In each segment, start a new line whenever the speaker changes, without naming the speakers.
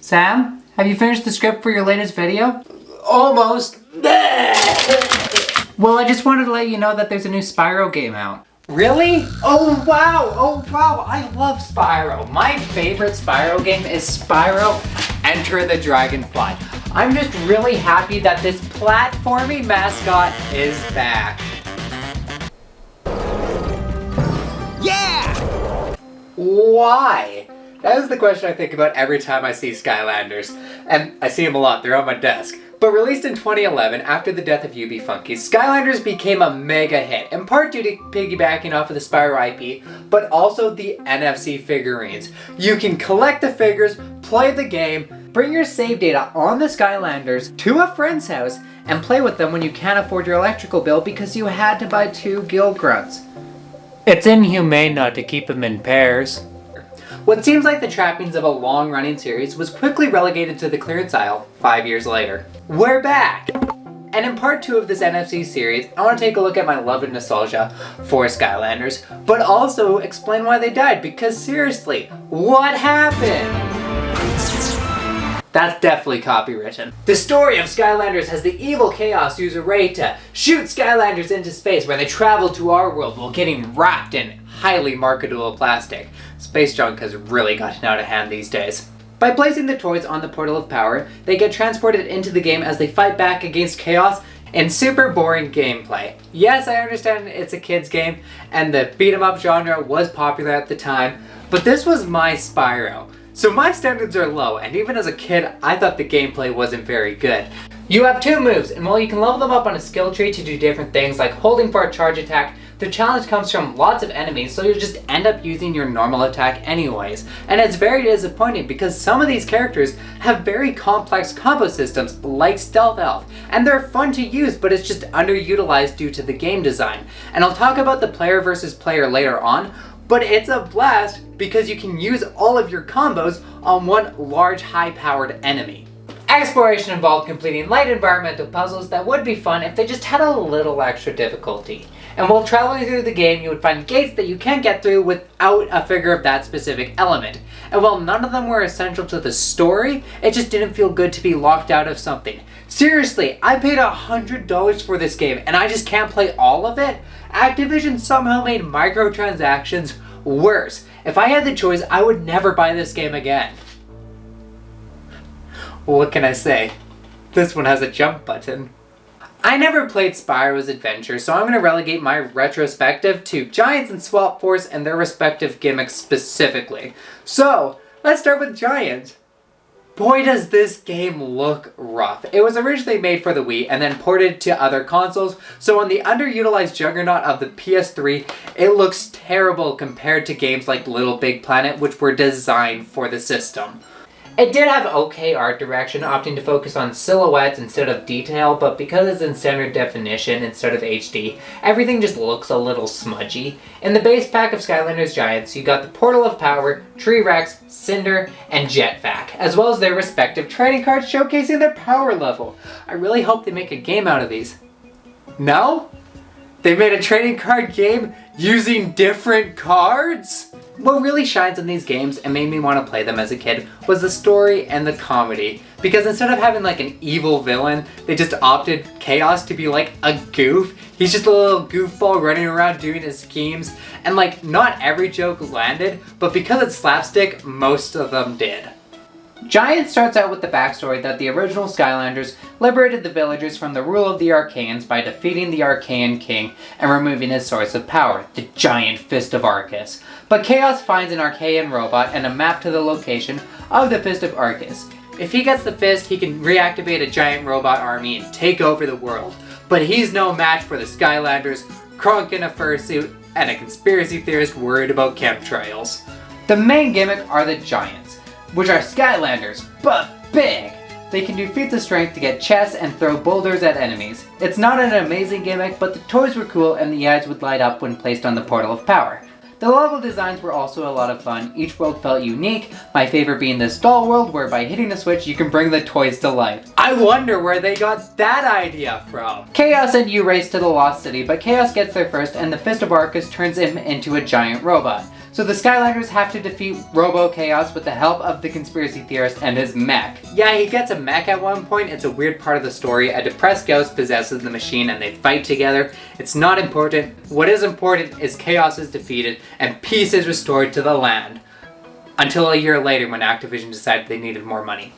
Sam, have you finished the script for your latest video?
Almost.
Well, I just wanted to let you know that there's a new Spyro game out.
Really? Oh wow, I love Spyro. My favorite Spyro game is Spyro Enter the Dragonfly. I'm just really happy that this platforming mascot is back. Yeah! Why? That is the question I think about every time I see Skylanders. And I see them a lot, they're on my desk. But released in 2011, after the death of UB Funky, Skylanders became a mega hit, in part due to piggybacking off of the Spyro IP, but also the NFC figurines. You can collect the figures, play the game, bring your save data on the Skylanders to a friend's house, and play with them when you can't afford your electrical bill because you had to buy 2 Guild Grunts.
It's inhumane not to keep them in pairs.
What seems like the trappings of a long-running series was quickly relegated to the clearance aisle 5 years later. We're back! And in part 2 of this NFC series, I want to take a look at my love and nostalgia for Skylanders, but also explain why they died, because seriously, what happened? That's definitely copywritten. The story of Skylanders has the evil Chaos use a ray to shoot Skylanders into space where they travel to our world while getting wrapped in highly marketable plastic. Space junk has really gotten out of hand these days. By placing the toys on the Portal of Power, they get transported into the game as they fight back against Chaos in super boring gameplay. Yes, I understand it's a kid's game, and the beat-em-up genre was popular at the time, but this was my Spyro. So my standards are low, and even as a kid, I thought the gameplay wasn't very good. You have 2 moves, and while you can level them up on a skill tree to do different things like holding for a charge attack, the challenge comes from lots of enemies, so you just end up using your normal attack anyways. And it's very disappointing because some of these characters have very complex combo systems like Stealth Elf, and they're fun to use, but it's just underutilized due to the game design. And I'll talk about the player versus player later on, but it's a blast because you can use all of your combos on one large high-powered enemy. Exploration involved completing light environmental puzzles that would be fun if they just had a little extra difficulty. And while traveling through the game, you would find gates that you can't get through without a figure of that specific element. And while none of them were essential to the story, it just didn't feel good to be locked out of something. Seriously, I paid $100 for this game and I just can't play all of it? Activision somehow made microtransactions worse. If I had the choice, I would never buy this game again. What can I say? This one has a jump button. I never played Spyro's Adventure, so I'm going to relegate my retrospective to Giants and Swap Force and their respective gimmicks specifically. So, let's start with Giants. Boy does this game look rough. It was originally made for the Wii and then ported to other consoles, so on the underutilized juggernaut of the PS3, it looks terrible compared to games like Little Big Planet, which were designed for the system. It did have okay art direction, opting to focus on silhouettes instead of detail, but because it's in standard definition instead of HD, everything just looks a little smudgy. In the base pack of Skylanders Giants, you got the Portal of Power, Tree-Rex, Cinder, and Jetpack, as well as their respective trading cards showcasing their power level. I really hope they make a game out of these. No? They made a trading card game using different cards? What really shines in these games and made me want to play them as a kid was the story and the comedy. Because instead of having like an evil villain, they just opted Chaos to be like a goof. He's just a little goofball running around doing his schemes. And like, not every joke landed, but because it's slapstick, most of them did. Giant starts out with the backstory that the original Skylanders liberated the villagers from the rule of the Archaeans by defeating the Archaean king and removing his source of power, the giant Fist of Arcus. But Chaos finds an Archaean robot and a map to the location of the Fist of Arcus. If he gets the fist, he can reactivate a giant robot army and take over the world. But he's no match for the Skylanders, Kronk in a fursuit, and a conspiracy theorist worried about chemtrails. The main gimmick are the Giants, which are Skylanders, but big! They can do feats of strength to get chests and throw boulders at enemies. It's not an amazing gimmick, but the toys were cool and the ads would light up when placed on the Portal of Power. The level designs were also a lot of fun. Each world felt unique, my favorite being this doll world where by hitting a switch you can bring the toys to life. I wonder where they got that idea from. Chaos and you race to the Lost City, but Chaos gets there first and the Fist of Arcus turns him into a giant robot. So the Skylanders have to defeat Robo Chaos with the help of the conspiracy theorist and his mech. Yeah, he gets a mech at one point. It's a weird part of the story. A depressed ghost possesses the machine and they fight together. It's not important. What is important is Chaos is defeated and peace is restored to the land. Until a year later when Activision decided they needed more money.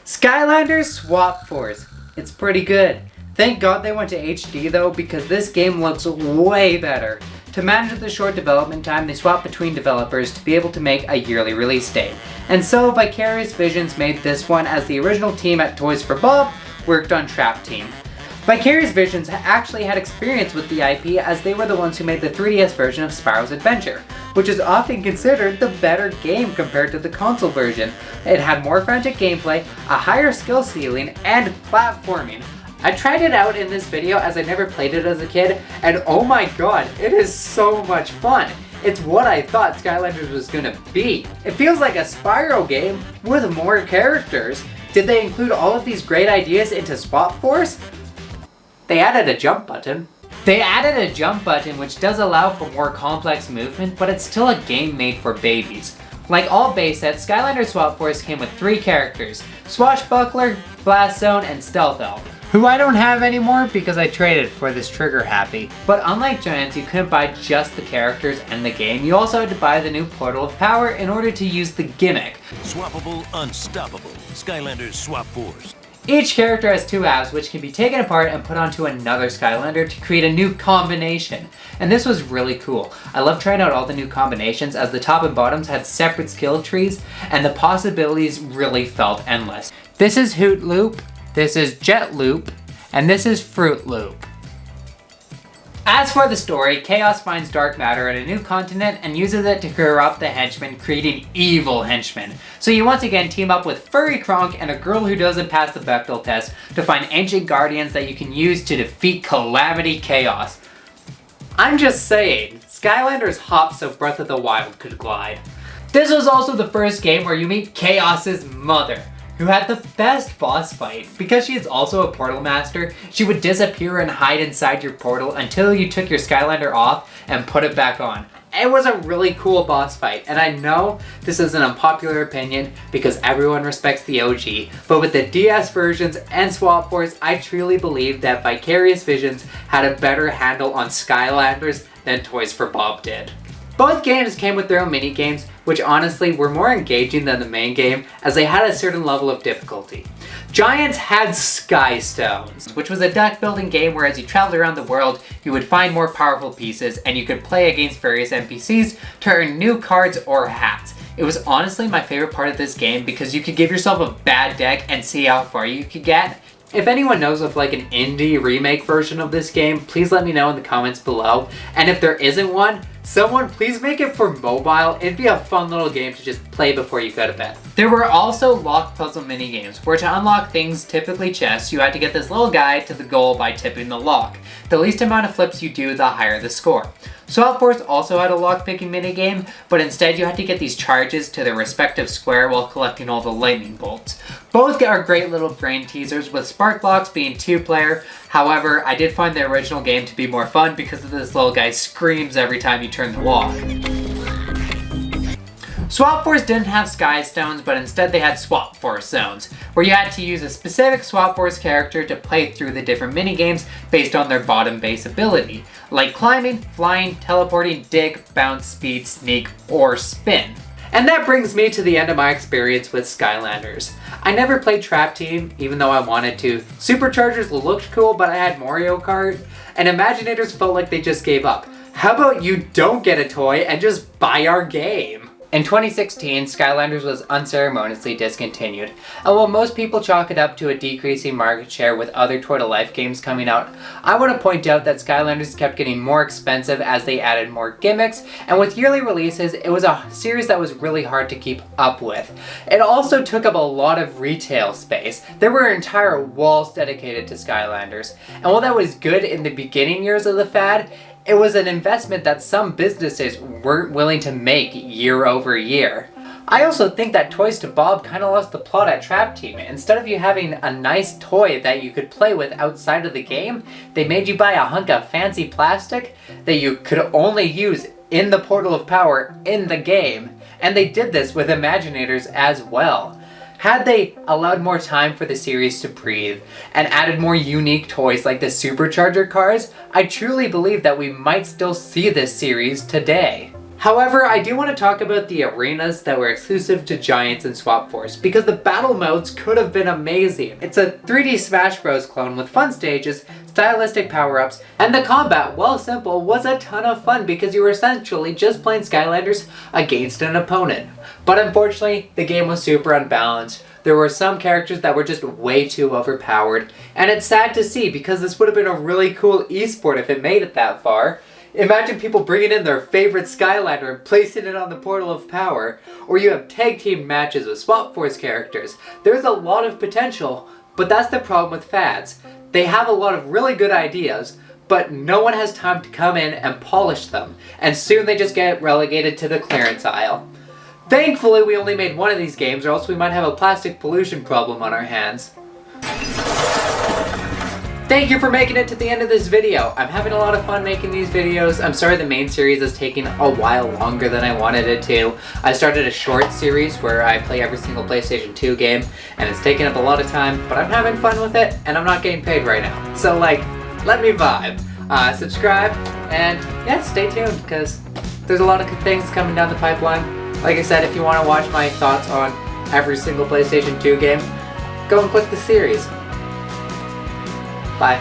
Skylanders Swap Force. It's pretty good. Thank God they went to HD though, because this game looks way better. To manage the short development time, they swapped between developers to be able to make a yearly release date. And so Vicarious Visions made this one, as the original team at Toys for Bob worked on Trap Team. Vicarious Visions actually had experience with the IP, as they were the ones who made the 3DS version of Spyro's Adventure, which is often considered the better game compared to the console version. It had more frantic gameplay, a higher skill ceiling, and platforming. I tried it out in this video as I never played it as a kid, and oh my god, it is so much fun. It's what I thought Skylanders was gonna be. It feels like a Spyro game with more characters. Did they include all of these great ideas into Swap Force? They added a jump button. They added a jump button which does allow for more complex movement, but it's still a game made for babies. Like all base sets, Skylanders Swap Force came with 3 characters: Swashbuckler, Blast Zone, and Stealth Elf, who I don't have anymore because I traded for this Trigger Happy. But unlike Giants, you couldn't buy just the characters and the game, you also had to buy the new Portal of Power in order to use the gimmick.
Swappable, unstoppable. Skylanders Swap Force.
Each character has 2 halves which can be taken apart and put onto another Skylander to create a new combination. And this was really cool. I love trying out all the new combinations, as the top and bottoms had separate skill trees and the possibilities really felt endless. This is Hoot Loop, this is Jet Loop, and this is Fruit Loop. As for the story, Chaos finds dark matter at a new continent and uses it to corrupt the henchmen, creating evil henchmen. So you once again team up with Furry Kronk and a girl who doesn't pass the Bechdel test to find ancient guardians that you can use to defeat Calamity Chaos. I'm just saying, Skylanders hop so Breath of the Wild could glide. This was also the first game where you meet Chaos's mother, who had the best boss fight. Because she is also a portal master, she would disappear and hide inside your portal until you took your Skylander off and put it back on. It was a really cool boss fight, and I know this is an unpopular opinion because everyone respects the OG, but with the DS versions and Swap Force, I truly believe that Vicarious Visions had a better handle on Skylanders than Toys for Bob did. Both games came with their own mini-games, which honestly were more engaging than the main game, as they had a certain level of difficulty. Giants had Sky Stones, which was a deck building game where as you traveled around the world, you would find more powerful pieces and you could play against various NPCs to earn new cards or hats. It was honestly my favorite part of this game because you could give yourself a bad deck and see how far you could get. If anyone knows of like an indie remake version of this game, please let me know in the comments below. And if there isn't one, someone please make it for mobile. It'd be a fun little game to just play before you go to bed. There were also locked puzzle minigames, where to unlock things, typically chests, you had to get this little guy to the goal by tipping the lock. The least amount of flips you do, the higher the score. Swap Force also had a lockpicking minigame, but instead you had to get these charges to their respective square while collecting all the lightning bolts. Both are great little brain teasers, with Spark Blocks being 2-player. However, I did find the original game to be more fun because of this little guy screams every time you turn the lock. Swap Force didn't have Sky Stones, but instead they had Swap Force Zones, where you had to use a specific Swap Force character to play through the different minigames based on their bottom base ability, like climbing, flying, teleporting, dig, bounce, speed, sneak, or spin. And that brings me to the end of my experience with Skylanders. I never played Trap Team, even though I wanted to. Superchargers looked cool, but I had Mario Kart, and Imaginators felt like they just gave up. How about you don't get a toy and just buy our game? In 2016, Skylanders was unceremoniously discontinued, and while most people chalk it up to a decreasing market share with other Toy to Life games coming out, I want to point out that Skylanders kept getting more expensive as they added more gimmicks, and with yearly releases, it was a series that was really hard to keep up with. It also took up a lot of retail space. There were entire walls dedicated to Skylanders, and while that was good in the beginning years of the fad, it was an investment that some businesses weren't willing to make year over year. I also think that Toys to Bob kind of lost the plot at Trap Team. Instead of you having a nice toy that you could play with outside of the game, they made you buy a hunk of fancy plastic that you could only use in the Portal of Power in the game. And they did this with Imaginators as well. Had they allowed more time for the series to breathe and added more unique toys like the Supercharger cars, I truly believe that we might still see this series today. However, I do want to talk about the arenas that were exclusive to Giants and Swap Force, because the battle modes could have been amazing. It's a 3D Smash Bros. Clone with fun stages, stylistic power-ups, and the combat, while simple, was a ton of fun because you were essentially just playing Skylanders against an opponent. But unfortunately, the game was super unbalanced. There were some characters that were just way too overpowered, and it's sad to see because this would have been a really cool esport if it made it that far. Imagine people bringing in their favorite Skylander and placing it on the Portal of Power, or you have tag team matches with Swap Force characters. There's a lot of potential, but that's the problem with fads. They have a lot of really good ideas, but no one has time to come in and polish them, and soon they just get relegated to the clearance aisle. Thankfully, we only made one of these games, or else we might have a plastic pollution problem on our hands. Thank you for making it to the end of this video. I'm having a lot of fun making these videos. I'm sorry the main series is taking a while longer than I wanted it to. I started a short series where I play every single PlayStation 2 game, and it's taking up a lot of time, but I'm having fun with it, and I'm not getting paid right now. So like, let me vibe. Subscribe, and yeah, stay tuned, because there's a lot of good things coming down the pipeline. Like I said, if you want to watch my thoughts on every single PlayStation 2 game, go and click the series. Bye.